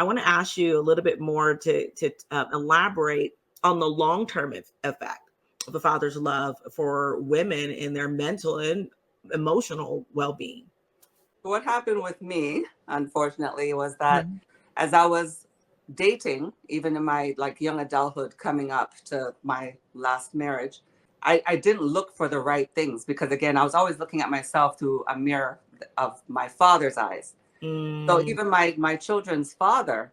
I want to ask you a little bit more to elaborate on the long-term effect of a father's love for women in their mental and emotional well-being. What happened with me, unfortunately, was that Mhm. as I was dating, even in my like young adulthood coming up to my last marriage, I didn't look for the right things because again, I was always looking at myself through a mirror of my father's eyes. So Mm, even my children's father,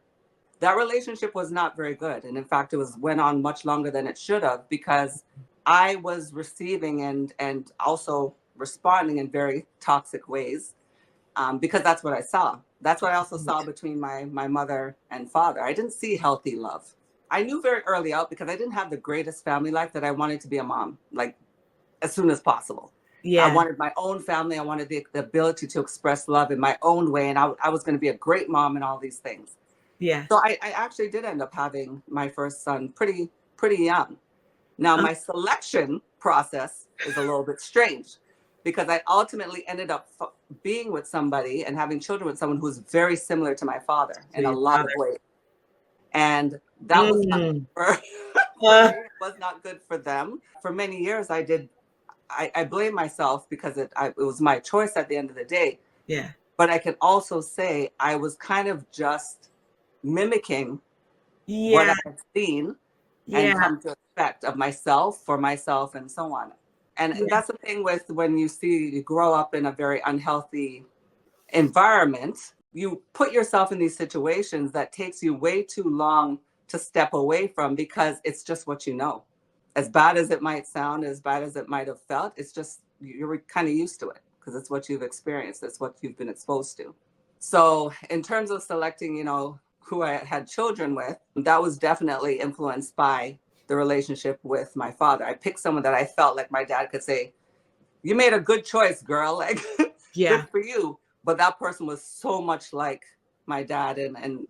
that relationship was not very good. And in fact, it was went on much longer than it should have because I was receiving and also responding in very toxic ways because that's what I saw. That's what I also saw right. between my mother and father. I didn't see healthy love. I knew very early out because I didn't have the greatest family life that I wanted to be a mom, like as soon as possible. I Yeah. wanted my own family. I wanted the ability to express love in my own way. And I was going to be a great mom and all these things. Yeah. So I actually did end up having my first son pretty young. Now, Uh, my selection process is a little bit strange because I ultimately ended up being with somebody and having children with someone who's very similar to my father to in a your lot of father. ways. And that was not Mm. for, for Uh, me, it was not good for them. For many years, I blame myself because it was my choice at the end of the day. yeah. But I can also say I was kind of just mimicking what Yeah. I had seen and Yeah. come to expect of myself, for myself, and so on. And Yeah. that's the thing with when you grow up in a very unhealthy environment, you put yourself in these situations that takes you way too long to step away from because it's just what you know. As bad as it might sound, as bad as it might have felt, it's just you're kind of used to it because it's what you've experienced, it's what you've been exposed to. So, in terms of selecting, who I had children with, that was definitely influenced by the relationship with my father. I picked someone that I felt like my dad could say, "You made a good choice, girl. Like, good Yeah. for you." But that person was so much like my dad, and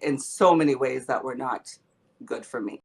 in so many ways that were not good for me.